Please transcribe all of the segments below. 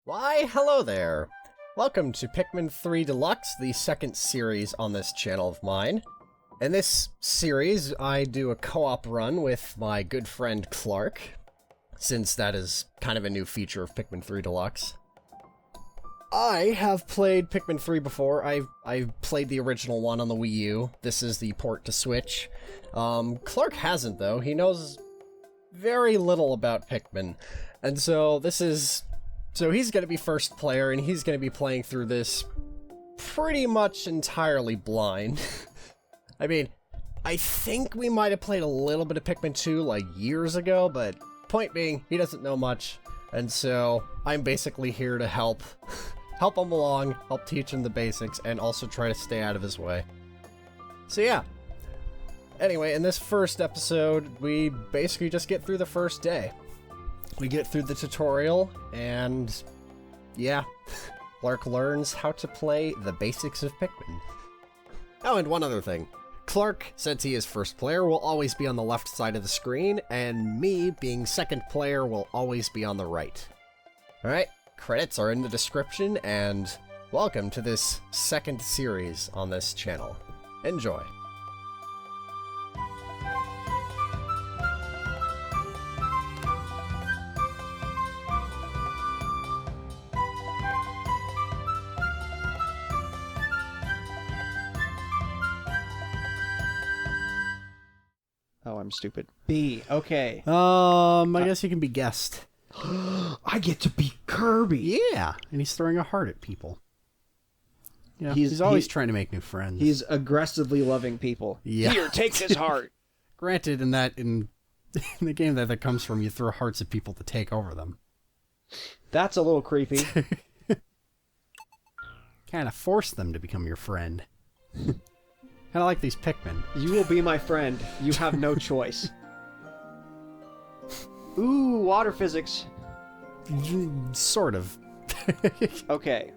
Why, hello there! Welcome to Pikmin 3 Deluxe, the second series on this channel of mine. In this series, I do a co-op run with my good friend Clark, since that is kind of a new feature of Pikmin 3 Deluxe. I have played Pikmin 3 before. I've played the original one on the Wii U. This is the port to Switch. Clark hasn't, though. He knows very little about Pikmin. And so So he's going to be first player, and he's going to be playing through this pretty much entirely blind. I mean, I think we might have played a little bit of Pikmin 2 like years ago, but point being, he doesn't know much, and so I'm basically here to help him along, help teach him the basics, and also try to stay out of his way. So yeah. Anyway, in this first episode, we basically just get through the first day. We get through the tutorial, and yeah, Clark learns how to play the basics of Pikmin. Oh, and one other thing. Clark, since he is first player, will always be on the left side of the screen, and me, being second player, will always be on the right. Alright, credits are in the description, and welcome to this second series on this channel. Enjoy. Oh, I'm stupid. B. Okay. I guess you can be guest. I get to be Kirby. Yeah, and he's throwing a heart at people. Yeah, he's always trying to make new friends. He's aggressively loving people. Yeah. Here, take this heart. Granted, in the game that comes from, you throw hearts at people to take over them. That's a little creepy. Kind of force them to become your friend. Kind of like these Pikmin. You will be my friend. You have no choice. Ooh, water physics. Sort of. Okay.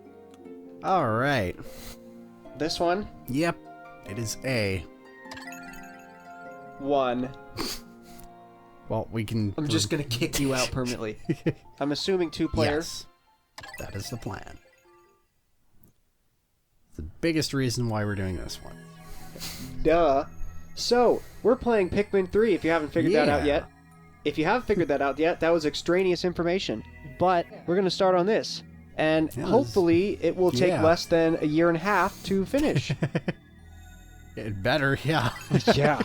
Alright. This one? Yep. It is A. 1. Well, we can... I'm just gonna kick you out permanently. I'm assuming 2 players? Yes. That is the plan. The biggest reason why we're doing this one. Duh. So, we're playing Pikmin 3 if you haven't figured that out yet. If you haven't figured that out yet, that was extraneous information. But we're going to start on this. And hopefully it will take less than a year and a half to finish. It better, yeah. Yeah.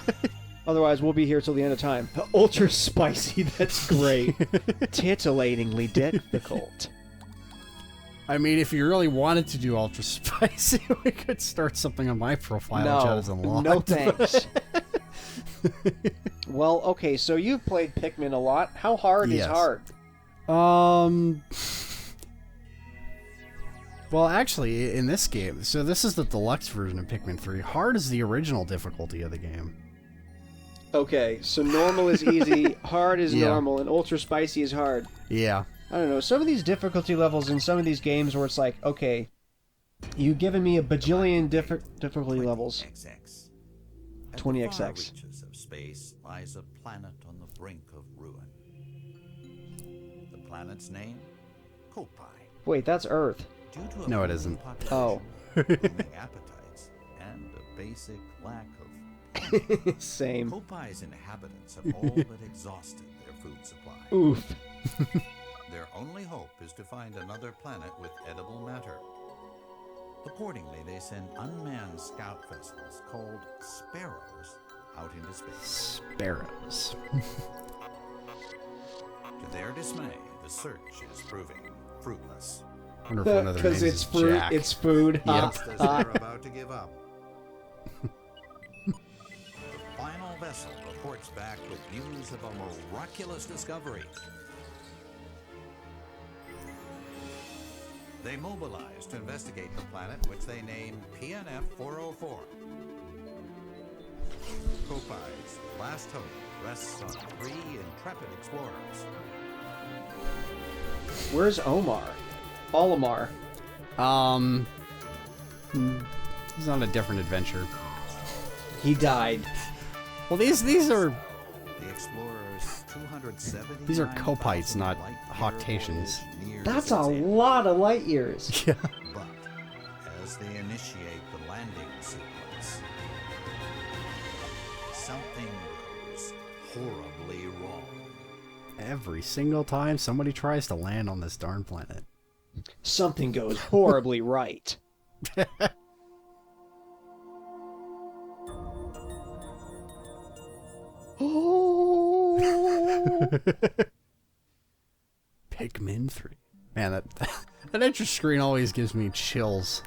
Otherwise, we'll be here till the end of time. Ultra spicy, that's great. Titillatingly difficult. I mean, if you really wanted to do ultra spicy, we could start something on my profile, which I was unlocked. No thanks. Well, okay, so you've played Pikmin a lot. How hard is hard? Well, actually, in this game, so this is the deluxe version of Pikmin 3. Hard is the original difficulty of the game. Okay, so normal is easy, hard is normal, and ultra spicy is hard. Yeah. I don't know, some of these difficulty levels in some of these games where it's like, okay, you've given me a bajillion difficulty levels. 20XX. At the far reaches of space lies a planet on the brink of ruin. The planet's name? Kopai. Wait, that's Earth. Due to a No, it booming isn't. population, Oh. booming appetites, and a basic lack of... Same. Kopai's inhabitants have all but exhausted their food supply. Oof. Their only hope is to find another planet with edible matter. Accordingly, they send unmanned scout vessels called Sparrows out into space. Sparrows. To their dismay, the search is proving fruitless. Wonder if one of their Because names it's is fruit, Jack. it's food. Just as they're about to give up, the final vessel reports back with news of a miraculous discovery. They mobilize to investigate the planet, which they name PNF 404. Kopai's last hope rests on 3 intrepid explorers. Where's Omar? Olimar. He's on a different adventure. He died. Well, these are... The explorers These are copites, not Hawktations. That's a lot of light years. Yeah. But as they initiate the landing sequence, something goes horribly wrong. Every single time somebody tries to land on this darn planet. Something goes horribly right. Oh! Pikmin 3. Man, that extra screen always gives me chills.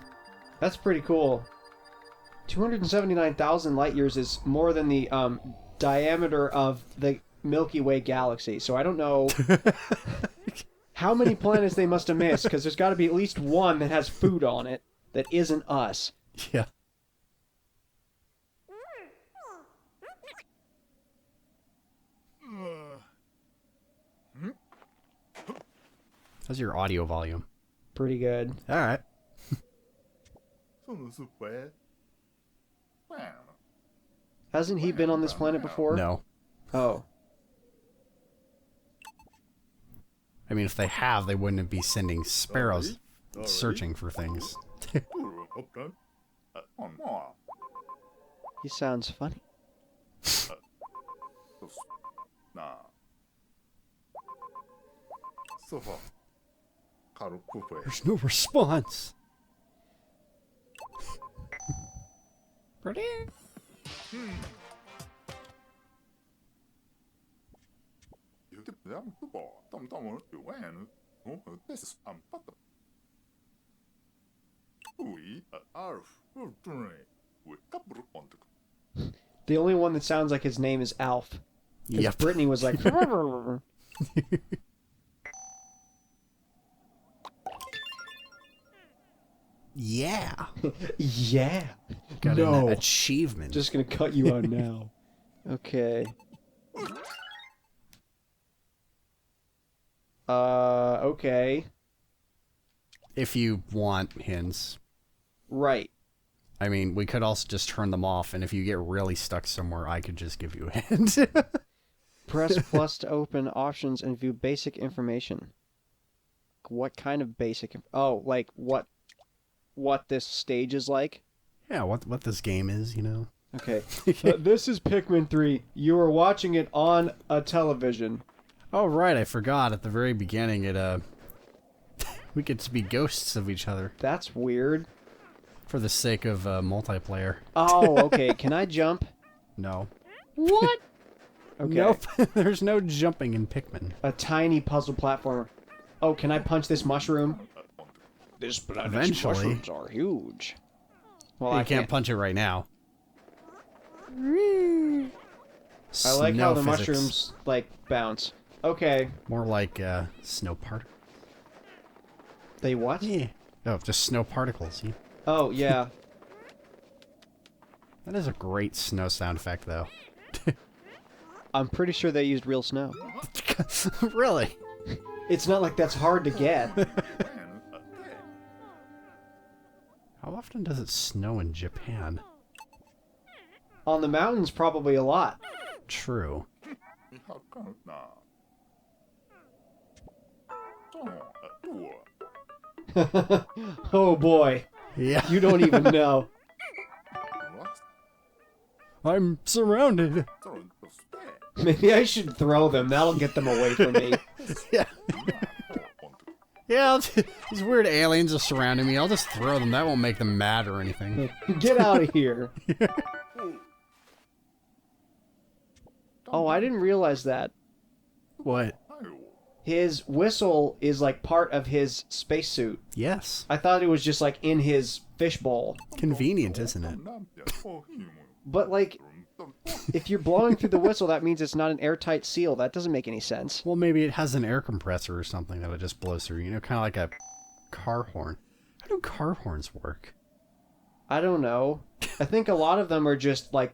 That's pretty cool. 279,000 light years is more than the diameter of the Milky Way galaxy, so I don't know how many planets they must have missed, because there's got to be at least one that has food on it that isn't us. Yeah. How's your audio volume? Pretty good. Alright. Hasn't he been on this planet before? No. Oh. I mean, if they have, they wouldn't be sending sparrows searching for things. He sounds funny. There's no response. Pretty. The only one that sounds like his name is Alf. 'Cause Yep. Brittany was like... Yeah. Yeah. Got No. an achievement. Just gonna cut you out now. Okay. Okay. If you want hints. Right. I mean, we could also just turn them off, and if you get really stuck somewhere, I could just give you a hint. Press plus to open options and view basic information. What kind of basic... Oh, like what this stage is like? Yeah, what this game is, you know? Okay. This is Pikmin 3. You are watching it on a television. Oh, right, I forgot. At the very beginning, we get to be ghosts of each other. That's weird. For the sake of multiplayer. Oh, okay. Can I jump? No. What? Okay. Nope. There's no jumping in Pikmin. A tiny puzzle platformer. Oh, can I punch this mushroom? This planet's Eventually. mushrooms are huge. Well, You I can't punch it right now. I like Snow how the physics. mushrooms, like, bounce. Okay. More like snow particles. They what? Yeah. Oh, just snow particles. Yeah. Oh, yeah. That is a great snow sound effect, though. I'm pretty sure they used real snow. Really? It's not like that's hard to get. How often does it snow in Japan? On the mountains, probably a lot. True. Oh boy. Yeah. You don't even know. I'm surrounded. Maybe I should throw them. That'll get them away from me. Yeah. Yeah, these weird aliens are surrounding me. I'll just throw them. That won't make them mad or anything. Get out of here. Oh, I didn't realize that. What? His whistle is like part of his spacesuit. Yes. I thought it was just like in his fishbowl. Convenient, isn't it? But like, if you're blowing through the whistle, that means it's not an airtight seal. That doesn't make any sense. Well, maybe it has an air compressor or something that it just blows through. You know, kind of like a car horn. How do car horns work? I don't know. I think a lot of them are just like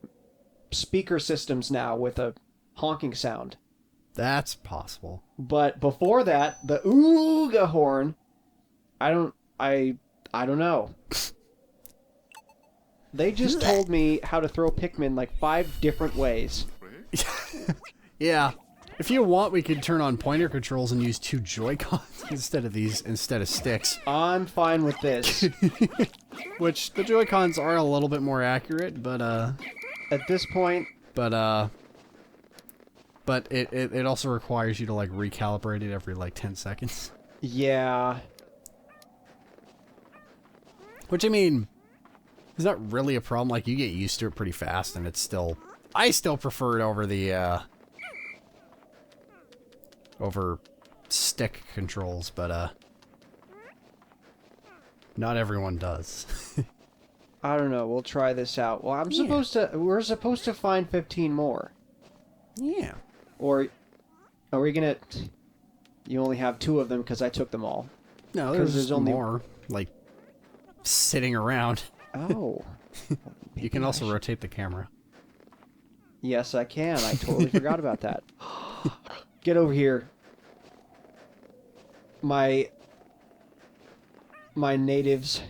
speaker systems now with a honking sound. That's possible. But before that, the ooga horn, I don't know. They just told me how to throw Pikmin like 5 different ways. Yeah. If you want, we could turn on pointer controls and use 2 Joy-Cons instead of sticks. I'm fine with this. Which, the Joy-Cons are a little bit more accurate, but, At this point... But it also requires you to, like, recalibrate it every, like, 10 seconds. Yeah. Which, I mean, is not really a problem. Like, you get used to it pretty fast, and it's still... I still prefer it over the, over stick controls, but, not everyone does. I don't know. We'll try this out. Well, we're supposed to find 15 more. Yeah. Or are we gonna... You only have 2 of them because I took them all. No, there's only more, like, sitting around. Oh. You can also rotate the camera. Yes, I can. I totally forgot about that. Get over here. My natives.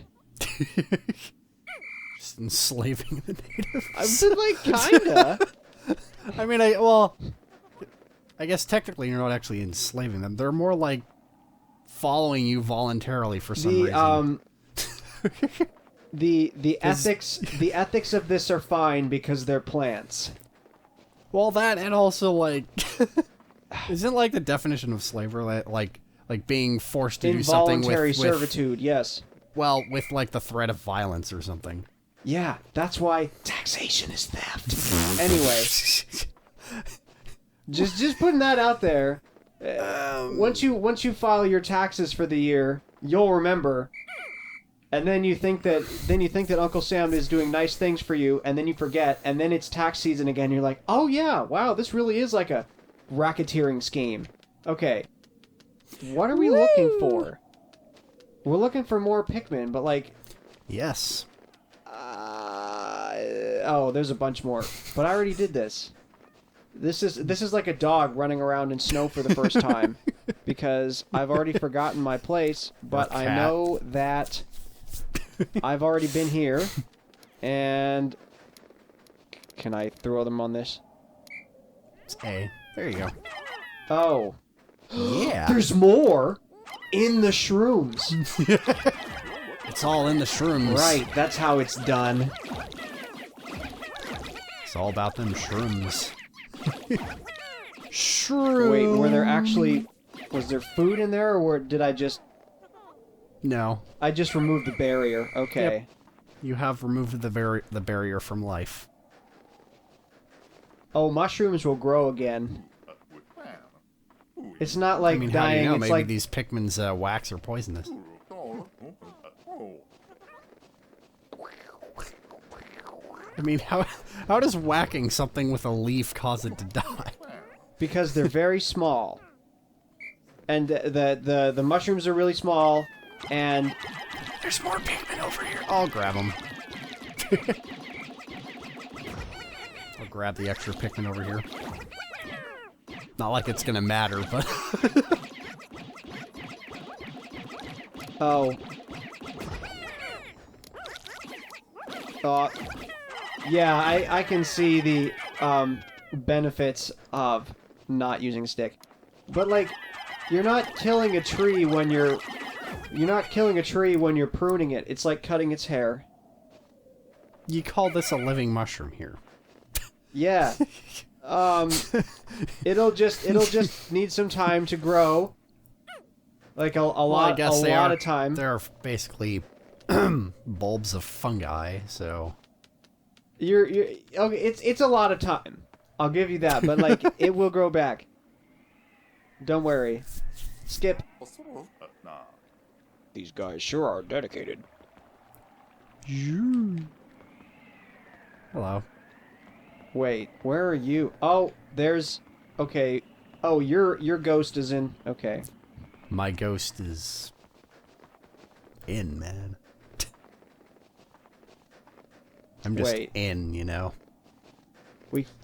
Just enslaving the natives. I've been like, kinda. I mean, well, I guess technically you're not actually enslaving them. They're more like following you voluntarily for some reason. The ethics of this are fine because they're plants. Well, that and also like, isn't like the definition of slavery like being forced to do something with involuntary servitude? Yes. Well, with like the threat of violence or something. Yeah, that's why taxation is theft. Anyway, just putting that out there. Once you file your taxes for the year, you'll remember. And then you think that Uncle Sam is doing nice things for you, and then you forget, and then it's tax season again. You're like, oh yeah, wow, this really is like a racketeering scheme. Okay, what are we looking for? We're looking for more Pikmin, but like, yes. Oh, there's a bunch more. But I already did this. This is like a dog running around in snow for the first time because I've already forgotten my place, but I know that I've already been here. And can I throw them on this? It's A. There you go. Oh. Yeah. There's more in the shrooms. It's all in the shrooms. Right, that's how it's done. It's all about them shrooms. Shrooms. Wait, were there actually... Was there food in there, or did I just... No. I just removed the barrier. Okay. Yep. You have removed the barrier from life. Oh, mushrooms will grow again. It's not like I mean, dying. how do you know? It's Maybe like these Pikmin's wax are poisonous. I mean, how does whacking something with a leaf cause it to die? because they're very small, and the mushrooms are really small, and There's more Pikmin over here. I'll grab them. I'll grab the extra Pikmin over here. Not like it's gonna matter, but... oh. Yeah, I can see the benefits of not using a stick. But like, you're not killing a tree when you're pruning it. It's like cutting its hair. You call this a living mushroom here. Yeah. It'll just need some time to grow. Like a lot of time. They're basically bulbs of fungi, so You're okay. It's a lot of time. I'll give you that, but like it will grow back. Don't worry. Skip. These guys sure are dedicated. hello. Wait, where are you? Oh, there's. Okay. Oh, your ghost is in. Okay. My ghost is in, man. I'm just in, you know.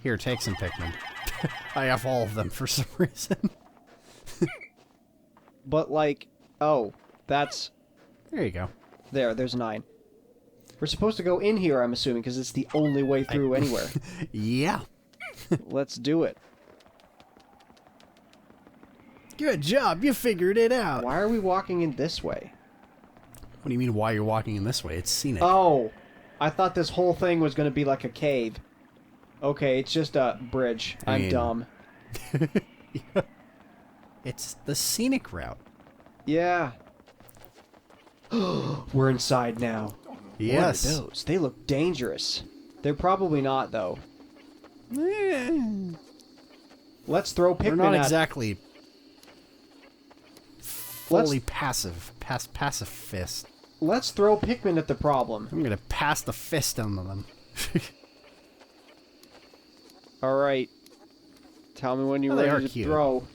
Here, take some Pikmin. I have all of them for some reason. But like, oh, that's. There you go. There's 9. We're supposed to go in here, I'm assuming, because it's the only way through anywhere. Yeah. Let's do it. Good job, you figured it out. Why are we walking in this way? What do you mean, why you're walking in this way? It's scenic. Oh, I thought this whole thing was going to be like a cave. Okay, it's just a bridge. I'm dumb. It's the scenic route. Yeah. We're inside now. Yes. What are those? They look dangerous. They're probably not, though. Let's throw Pikmin They're not at... exactly fully passive. Passive fist. Let's throw Pikmin at the problem. I'm gonna pass the fist on them. Alright. Tell me when you're they are ready to cute. throw.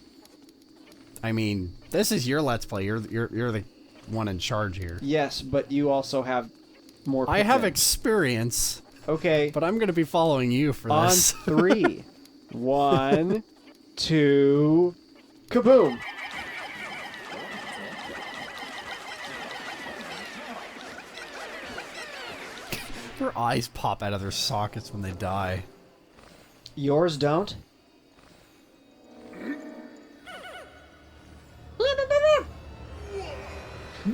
I mean, this is your Let's Play. You're the one in charge here. Yes, but you also have more Pikmin. I have experience. Okay. But I'm gonna be following you for this. On 3. 1, 2, kaboom! Their eyes pop out of their sockets when they die. Yours don't?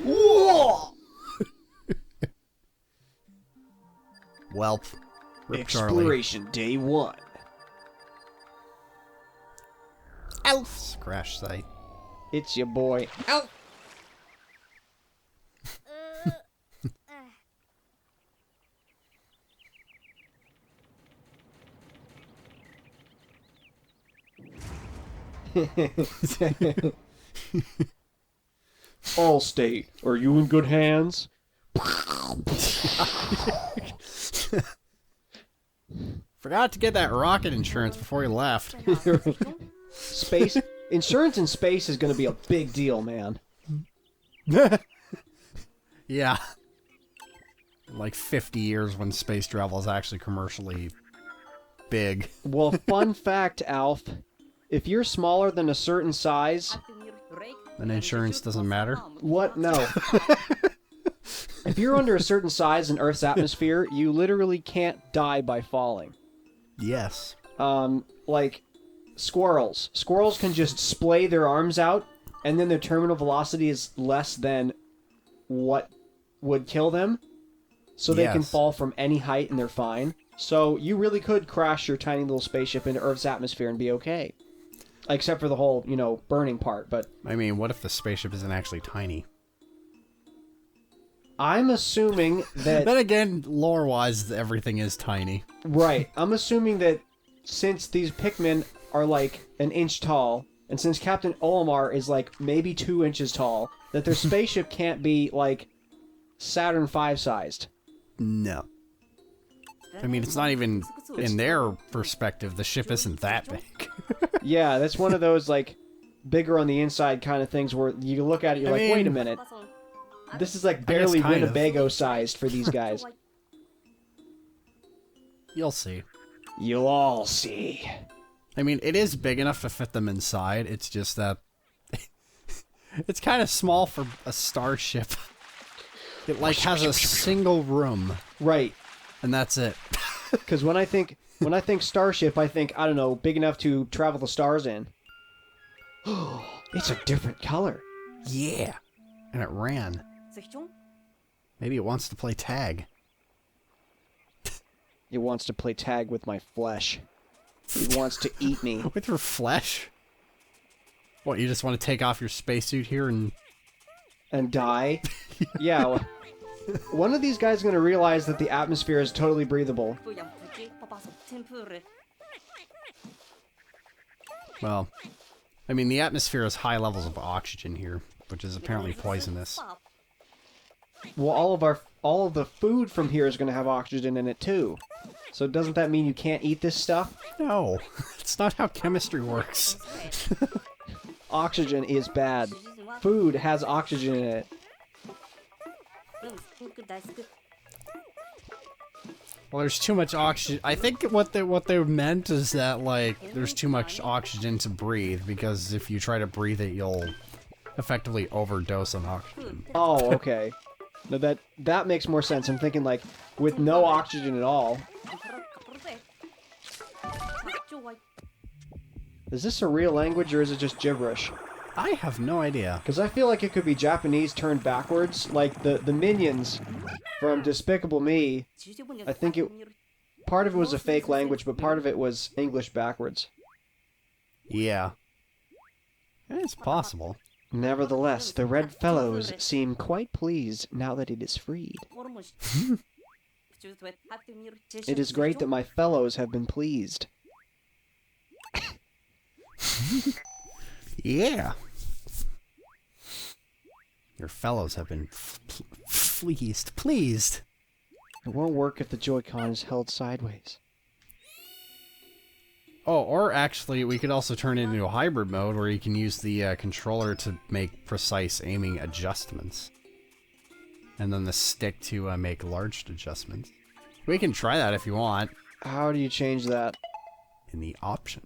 Whoa! Welp. Rip Exploration Day 1. Elf! Crash site. It's your boy. Ow! Allstate, are you in good hands? Forgot to get that rocket insurance before he left. Space insurance in space is going to be a big deal, man. Yeah. Like 50 years when space travel is actually commercially big. Well, fun fact, Alf. If you're smaller than a certain size... Then insurance doesn't matter? What? No. If you're under a certain size in Earth's atmosphere, you literally can't die by falling. Yes. Like squirrels. Squirrels can just splay their arms out, and then their terminal velocity is less than what would kill them. So they can fall from any height and they're fine. So you really could crash your tiny little spaceship into Earth's atmosphere and be okay. Except for the whole, you know, burning part, but... I mean, what if the spaceship isn't actually tiny? I'm assuming that... Then again, lore-wise, everything is tiny. Right. I'm assuming that since these Pikmin are like an inch tall, and since Captain Olimar is like maybe 2 inches tall, that their spaceship can't be like Saturn V sized. No. I mean, it's not even in their perspective. The ship isn't that big. Yeah, that's one of those like bigger on the inside kind of things where you look at it, you're wait a minute. This is like barely Winnebago sized for these guys. You'll see. You'll all see. I mean, it is big enough to fit them inside. It's just that it's kind of small for a starship. It like has a single room. Right. And that's it. Because when I think starship, I think, I don't know, big enough to travel the stars in. It's a different color. Yeah. And it ran. Maybe it wants to play tag. It wants to play tag with my flesh. It wants to eat me. With your flesh? What, you just want to take off your spacesuit here and... And die? Yeah, well, one of these guys is going to realize that the atmosphere is totally breathable. Well, I mean, the atmosphere has high levels of oxygen here, which is apparently poisonous. Well, all of the food from here is going to have oxygen in it too. So doesn't that mean you can't eat this stuff? No, it's not how chemistry works. Oxygen is bad. Food has oxygen in it. Well, there's too much oxygen. I think what they meant is that, like, there's too much oxygen to breathe, because if you try to breathe it, you'll effectively overdose on oxygen. Oh, okay. No, that makes more sense. I'm thinking, like, with no oxygen at all. Is this a real language, or is it just gibberish? I have no idea. Because I feel like it could be Japanese turned backwards. Like the minions from Despicable Me. I think part of it was a fake language, but part of it was English backwards. Yeah. It's possible. Nevertheless, the Red Fellows seem quite pleased now that it is freed. It is great that my fellows have been pleased. Yeah. Your fellows have been pleased. It won't work if the Joy-Con is held sideways. Oh, or actually, we could also turn it into a hybrid mode where you can use the controller to make precise aiming adjustments. And then the stick to make large adjustments. We can try that if you want. How do you change that? In the options.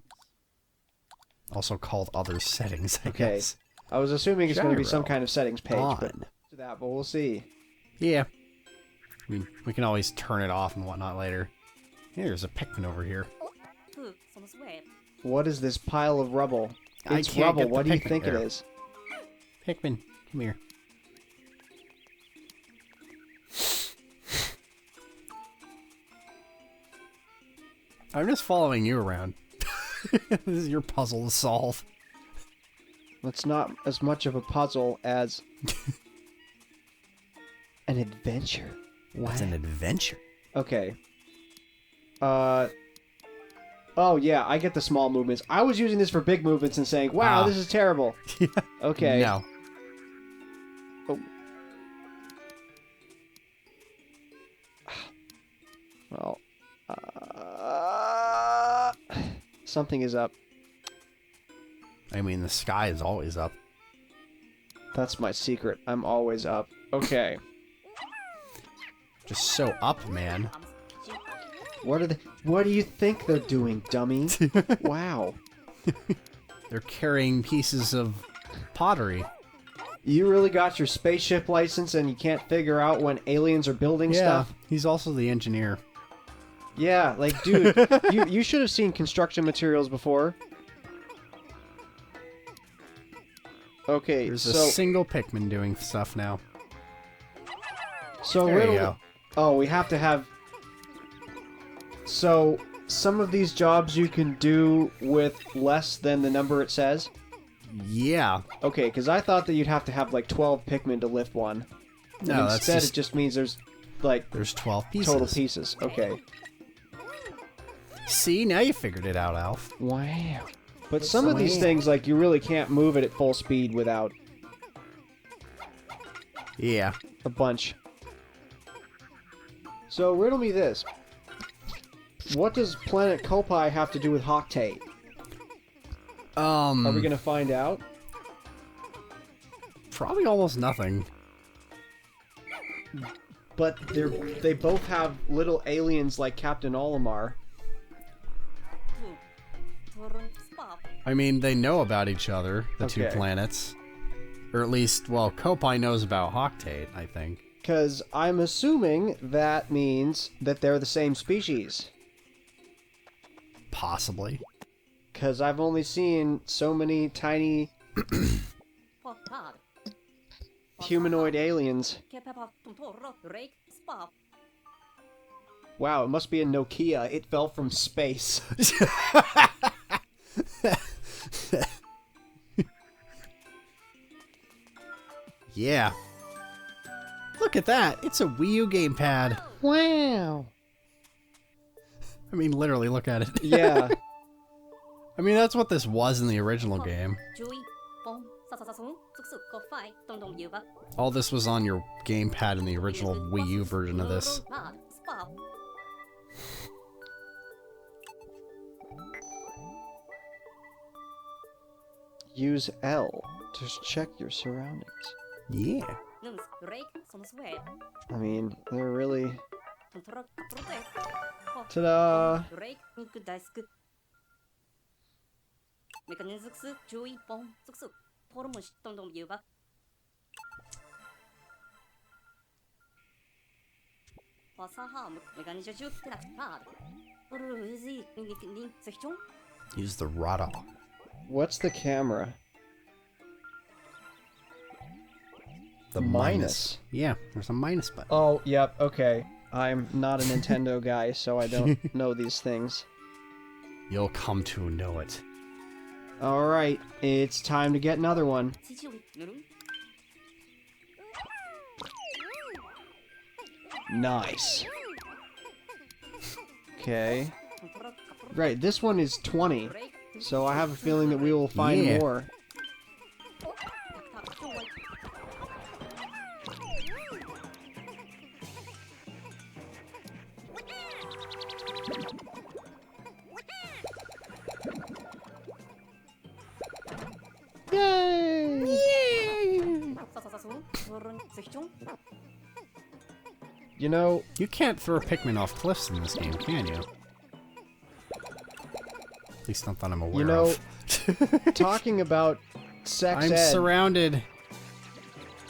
Also called other settings, I Okay. guess. I was assuming it's going to be some Gyro. kind of settings page, but On. but we'll see. Yeah. I mean, we can always turn it off and whatnot later. Hey, there's a Pikmin over here. What is this pile of rubble? I It's can't rubble. get the What do you Pikmin think there. it is? Pikmin, come here. I'm just following you around. This is your puzzle to solve. It's not as much of a puzzle as an adventure. What's an adventure? Okay. Oh yeah, I get the small movements. I was using this for big movements and saying, "Wow, Ah. this is terrible." Okay. No. Oh. Well, something is up. I mean, the sky is always up. That's my secret. I'm always up. Okay. Just so up, man. What do you think they're doing, dummy? Wow. They're carrying pieces of pottery. You really got your spaceship license and you can't figure out when aliens are building stuff? He's also the engineer. Yeah, like, dude, you should have seen construction materials before. Okay, There's so a single Pikmin doing stuff now. so There you riddle. go. Oh, we have to have. So some of these jobs you can do with less than the number it says. Yeah. Okay, because I thought that you'd have to have like 12 Pikmin to lift one. No, And that's instead just... it just means there's like There's 12 pieces. total pieces. Okay. See, now you figured it out, Alf. Wow. But some of these Wow. things, like, you really can't move it at full speed without Yeah. a bunch. So, riddle me this. What does Planet Kopai have to do with Hoctate? Are we gonna find out? Probably almost nothing. But they both have little aliens like Captain Olimar. I mean, they know about each other, the two Okay. planets. Or at least, well, Kopai knows about Hoctate, I think. Because I'm assuming that means that they're the same species. Possibly. Because I've only seen so many tiny humanoid aliens. Wow, it must be a Nokia. It fell from space. Yeah. Look at that! It's a Wii U gamepad! Wow. I mean, literally, look at it. Yeah. I mean, that's what this was in the original game. All this was on your gamepad in the original Wii U version of this. Use L to check your surroundings. Yeah. I mean, they're really... Ta-da! Use the radar. What's the camera? The minus. Yeah, there's a minus button. Oh, yep, okay. I'm not a Nintendo guy, so I don't know these things. You'll come to know it. Alright, it's time to get another one. Nice. Okay. Right, this one is 20, so I have a feeling that we will find more. Yay! You know, You can't throw Pikmin off cliffs in this game, can you? At least not that I'm aware of. talking about sex I'm ed. surrounded.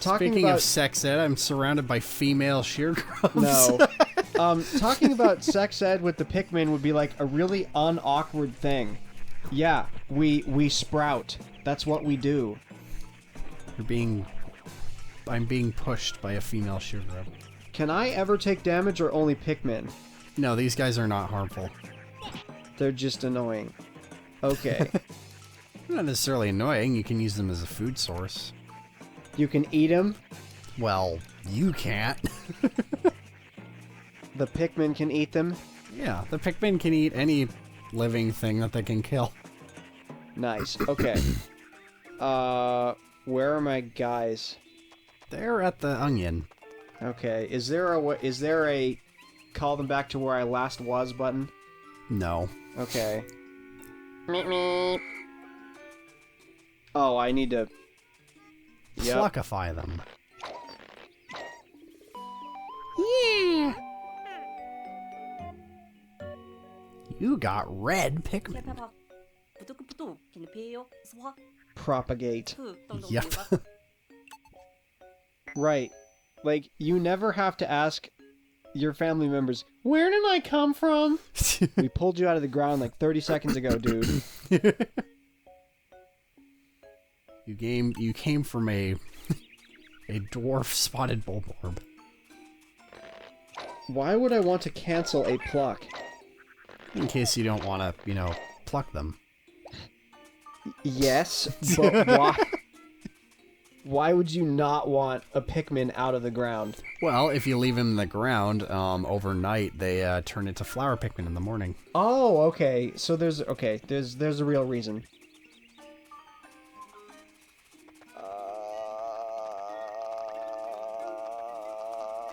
Talking Speaking about of sex ed, I'm surrounded by female sheer grubs. no, talking about sex ed with the Pikmin would be like a really unawkward thing. Yeah, we sprout. That's what we do. I'm being pushed by a female sheer grub. Can I ever take damage or only Pikmin? No, these guys are not harmful. They're just annoying. Okay. They're not necessarily annoying. You can use them as a food source. You can eat them. Well, you can't. The Pikmin can eat them. Yeah, the Pikmin can eat any living thing that they can kill. Nice. Okay. Where are my guys? They're at the onion. Okay. Is there a call them back to where I last was button? No. Okay. Oh, I need to... Yep. Fluckify them. Yeah. You got red Pikmin. Propagate. Yep. Right. Like, you never have to ask your family members, where did I come from? We pulled you out of the ground like 30 seconds ago, dude. You came from a dwarf spotted bulborb. Why would I want to cancel a pluck? In case you don't want to, pluck them. Yes, but why? Why would you not want a Pikmin out of the ground? Well, if you leave them in the ground overnight, they turn into flower Pikmin in the morning. Oh, okay. So there's a real reason.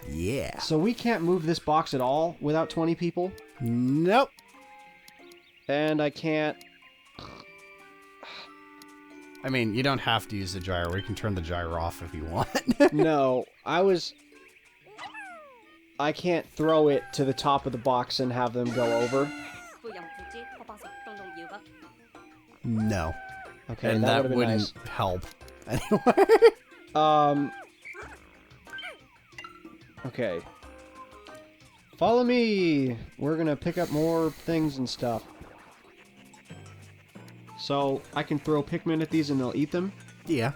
Yeah. So we can't move this box at all without 20 people? Nope. And I can't... I mean, you don't have to use the gyro. You can turn the gyro off if you want. No, I can't throw it to the top of the box and have them go over. No. Okay, And that that would've been wouldn't nice. help. Anyway. Okay. Follow me! We're gonna pick up more things and stuff. So, I can throw Pikmin at these and they'll eat them? Yeah.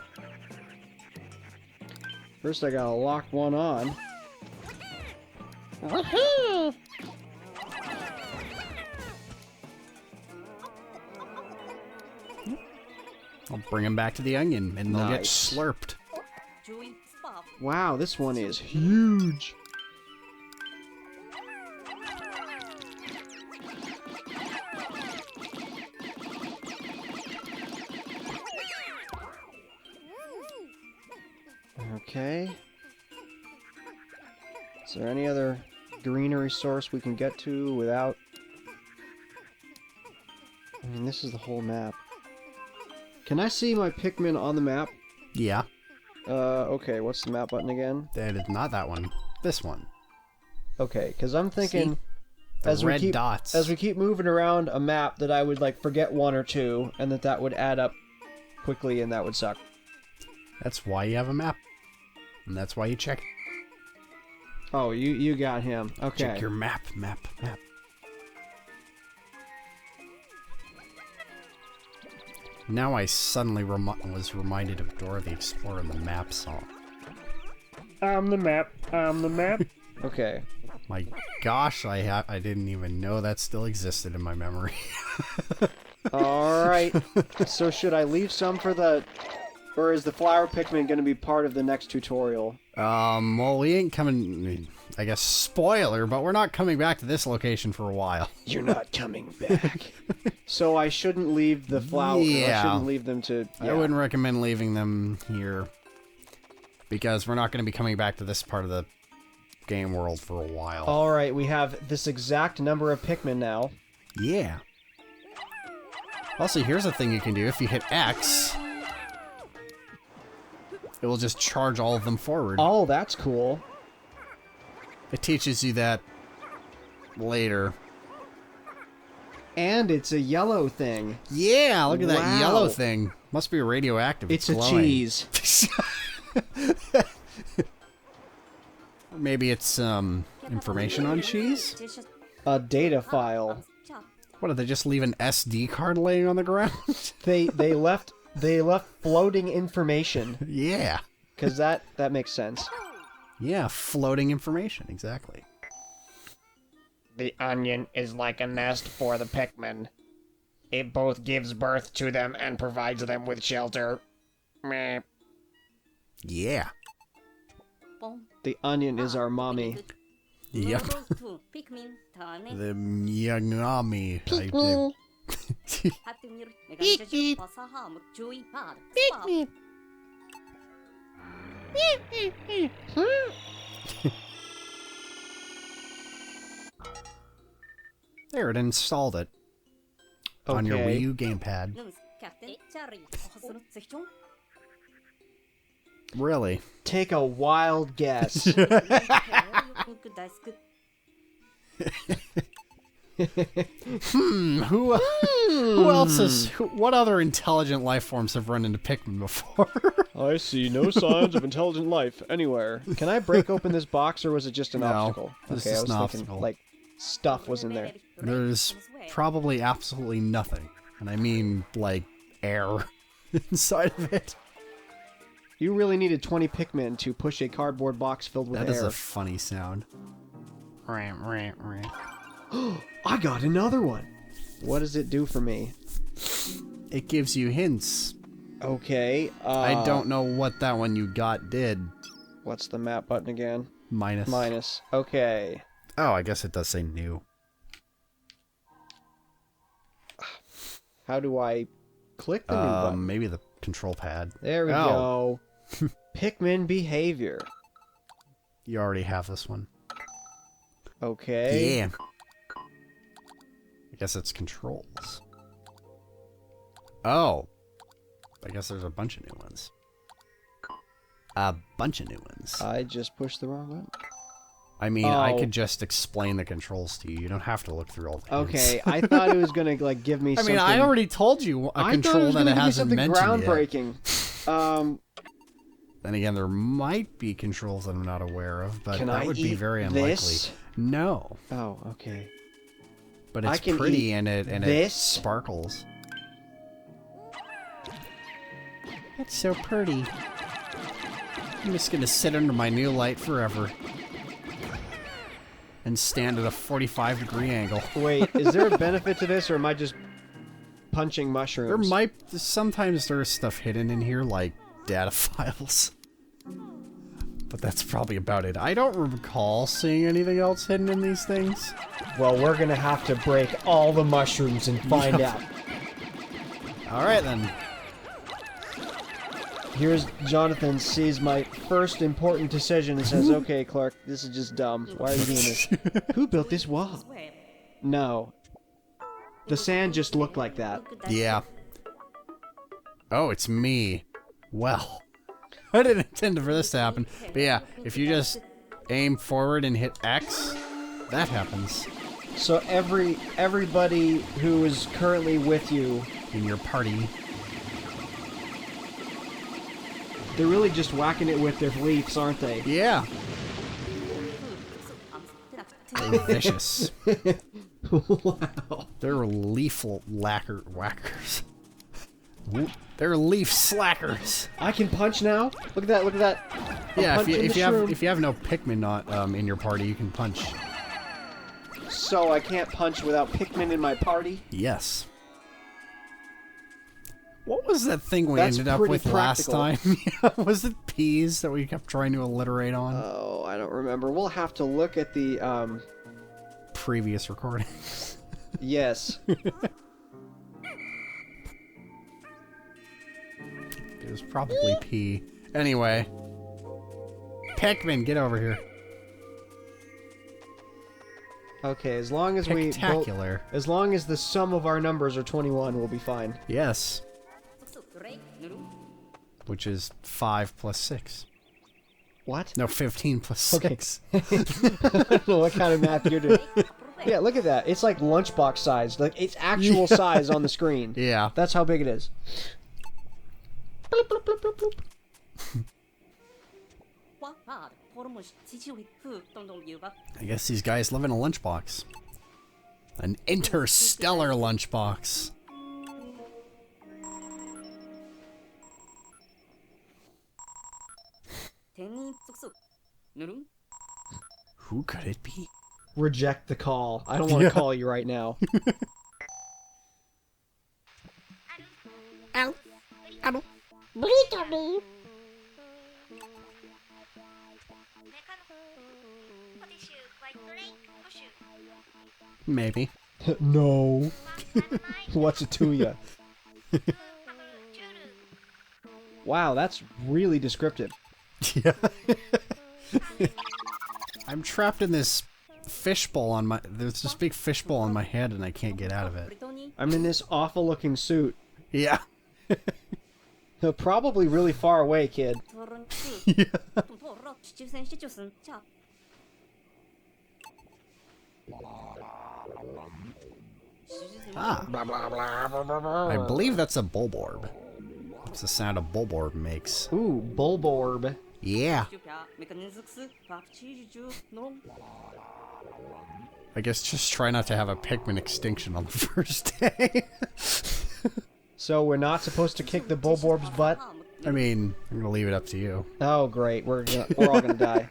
First I gotta lock one on. Woohoo! I'll bring them back to the onion, and they'll get Nice. slurped. Wow, this one is huge! Okay. Is there any other greenery source we can get to without... I mean, this is the whole map. Can I see my Pikmin on the map? Yeah. Okay, what's the map button again? That is not that one. This one. Okay, because I'm thinking... See? The red dots. As we keep moving around a map that I would, like, forget one or two, and that would add up quickly, and that would suck. That's why you have a map. And that's why you check. Oh, you got him. Okay. Check your map. Now I suddenly was reminded of Dora the Explorer in the map song. I'm the map. I'm the map. Okay. My gosh, I didn't even know that still existed in my memory. Alright. So should I leave some for the... Or is the flower Pikmin going to be part of the next tutorial? Well, we ain't coming... I guess spoiler, but we're not coming back to this location for a while. You're not coming back. So I shouldn't leave the flowers. Yeah. I shouldn't leave them to... Yeah. I wouldn't recommend leaving them here. Because we're not going to be coming back to this part of the game world for a while. Alright, we have this exact number of Pikmin now. Yeah. Also, here's a thing you can do. If you hit X, it will just charge all of them forward. Oh, that's cool. It teaches you that later. And it's a yellow thing. Yeah, look at that Wow. yellow thing. Must be radioactive. It's a glowing. cheese. Maybe it's information on cheese? A data file. What, did they just leave an SD card laying on the ground? They left floating information. Yeah. Cause that makes sense. Yeah, floating information, exactly. The onion is like a nest for the Pikmin. It both gives birth to them and provides them with shelter. Meh. Yeah. The onion is our mommy. Yep. The Yagami. There, it installed it. On your Wii U gamepad. Really? Take a wild guess. Who else has... What other intelligent life forms have run into Pikmin before? I see no signs of intelligent life anywhere. Can I break open this box, or was it just an No, obstacle? it's Okay, I just was an thinking, obstacle. like, stuff was in there. There's probably absolutely nothing. And I mean, like, air inside of it. You really needed 20 Pikmin to push a cardboard box filled with That air. is a funny sound. I got another one! What does it do for me? It gives you hints. Okay, I don't know what that one you got did. What's the map button again? Minus. Minus. Okay. Oh, I guess it does say new. How do I click the new button? Maybe the control pad. There we go. Pikmin behavior. You already have this one. Okay. Yeah. I guess it's controls. Oh. I guess there's a bunch of new ones. A bunch of new ones. I just pushed the wrong button. I mean, I Oh. could just explain the controls to you. You don't have to look through all the hints. Okay, I thought it was gonna like give me I something. mean, I already told you a I thought it control was that gonna it give me hasn't something mentioned yet. groundbreaking. Then again, there might be controls that I'm not aware of, but Can that I would be eat very unlikely. this? No, Oh, okay. but I it's can pretty eat and it this? sparkles. That's so pretty. I'm just gonna sit under my new light forever. And stand at a 45-degree angle. Wait, is there a benefit to this, or am I just punching There mushrooms? sometimes there's stuff hidden in here, like data files. But that's probably about it. I don't recall seeing anything else hidden in these things. Well, we're gonna have to break all the mushrooms and find out. Alright then. Here's Jonathan sees my first important decision and says, "Okay, Clark, this is just dumb. Why are you doing this? Who built this wall?" No. The sand just looked like that. Yeah. Oh, it's me. Well. I didn't intend for this to happen. But yeah, if you just aim forward and hit X, that happens. So everybody who is currently with you, In your party. they're really just whacking it with their leaves, aren't they? Yeah. They're vicious. Wow. They're lethal whackers. They're leaf slackers. I can punch now. Look at that. Look at that. Yeah, if you have no Pikmin not in your party, you can punch. So I can't punch without Pikmin in my party? Yes. What was that thing we That's ended up pretty with practical. last time? Was it peas that we kept trying to alliterate on? Oh, I don't remember. We'll have to look at the, Previous recordings. Yes. It was probably pea. Anyway. Pikmin, get over here. Okay, as long as we... Spectacular. As long as the sum of our numbers are 21, we'll be fine. Yes. Which is 5 plus 6. What? No, 15 plus Okay. 6. I don't know what kind of math you're doing. Yeah, look at that. It's like lunchbox size. Like, it's actual size on the screen. Yeah. That's how big it is. Bloop, bloop, bloop, bloop, bloop. I guess these guys live in a lunchbox. An interstellar lunchbox. Who could it be? Reject the call. I don't want to call you right now. Maybe. No. What's it to ya? Wow, that's really descriptive. Yeah. I'm trapped in this fishbowl on my... There's this big fishbowl on my head and I can't get out of it. I'm in this awful looking suit. Yeah. Probably really far away, kid. Ah. I believe that's a bulborb. That's the sound a bulborb makes. Ooh, Bulborb. Yeah. I guess just try not to have a Pikmin extinction on the first day. So we're not supposed to kick the Bulborb's butt? I mean, I'm gonna leave it up to you. Oh, great. We're all gonna die.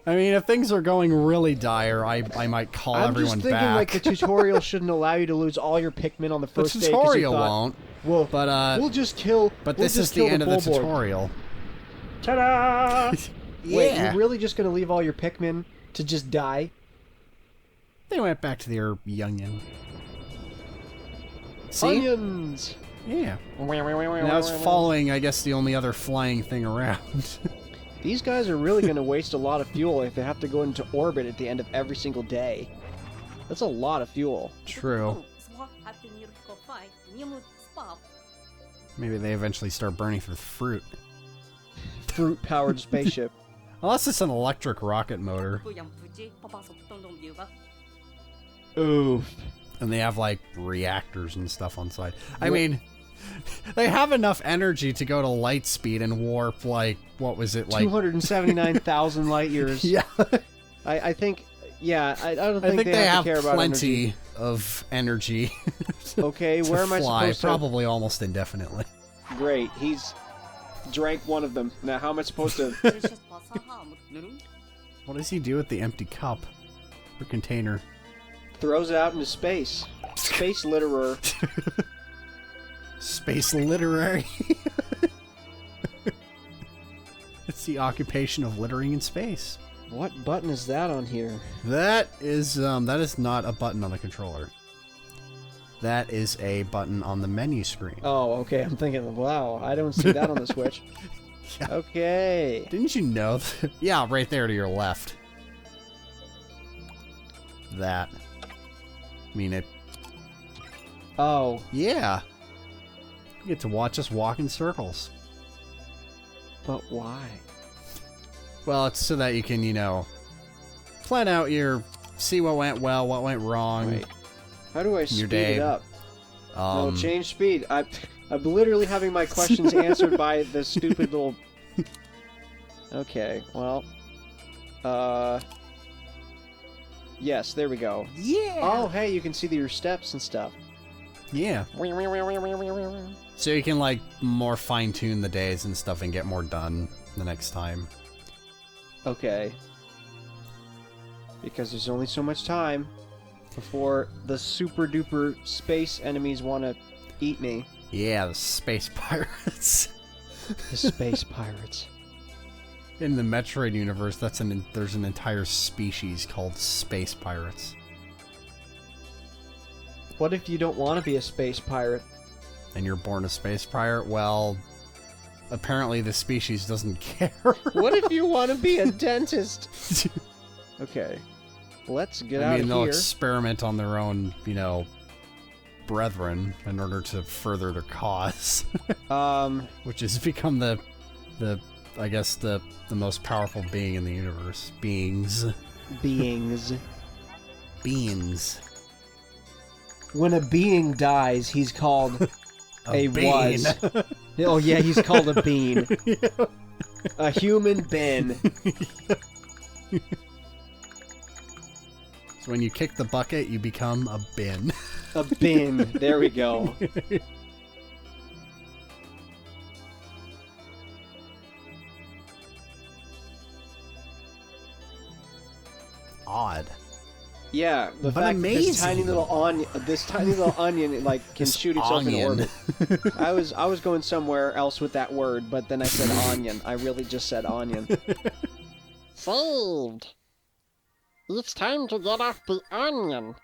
I mean, if things are going really dire, I might call I'm everyone just thinking back. like the tutorial shouldn't allow you to lose all your Pikmin on the The first day. 'cause you tutorial thought, won't. Well, But we'll just kill. But we'll this just is the kill end of the Bulborb. tutorial. Ta-da! Wait, Yeah. you're really just gonna leave all your Pikmin to just die? They went back to their youngin. See? Onions! Yeah. Now it's following, I guess, the only other flying thing around. These guys are really going to waste a lot of fuel if they have to go into orbit at the end of every single day. That's a lot of fuel. True. Maybe they eventually start burning for fruit. Fruit-powered spaceship. Unless it's an electric rocket motor. Oof. And they have, like, reactors and stuff on site. I mean, they have enough energy to go to light speed and warp, like, what was it, like... 279,000 light years. Yeah. I think... Yeah, I don't I think they have to care about plenty energy. of energy. Okay, to where am I fly, supposed to... probably almost indefinitely. Great, he's drank one of them. Now how am I supposed to... What does he do with the empty cup? Or container? Throws it out into space. Space litterer. Space literary. It's the occupation of littering in space. What button is that on here? That is not a button on the controller. That is a button on the menu screen. Oh, okay. I'm thinking, wow, I don't see that on the Switch. Yeah. Okay. Didn't you know that? Yeah, right there to your left. That. I mean, it... Oh. Yeah. You get to watch us walk in circles. But why? Well, it's so that you can, you know, plan out see what went well, what went wrong. Right. How do I speed it up? No, change speed. I'm literally having my questions answered by this stupid little... Okay, well... Yes, there we go. Yeah! Oh, hey, you can see your steps and stuff. Yeah. So you can, like, more fine-tune the days and stuff and get more done the next time. Okay. Because there's only so much time before the super-duper space enemies want to eat me. Yeah, the space pirates. The space pirates. In the Metroid universe, there's an entire species called space pirates. What if you don't want to be a space pirate? And you're born a space pirate? Well, apparently the species doesn't care. What if you want to be a dentist? Okay. Let's get out of they'll here. experiment on their own, you know, brethren in order to further their cause. Which has become the I guess the most powerful being in the universe. Beings. Beings. When a being dies, he's called a bean. was. Oh yeah, he's called a bean. Yeah. A human bin. So when you kick the bucket, you become a bin. A bin. There we go. Odd. Yeah, the But fact that this tiny amazing. little onion, like can This shoot itself in onion. orbit. I was going somewhere else with that word, but then I said onion. I really just said onion. Saved. It's time to get off the onion.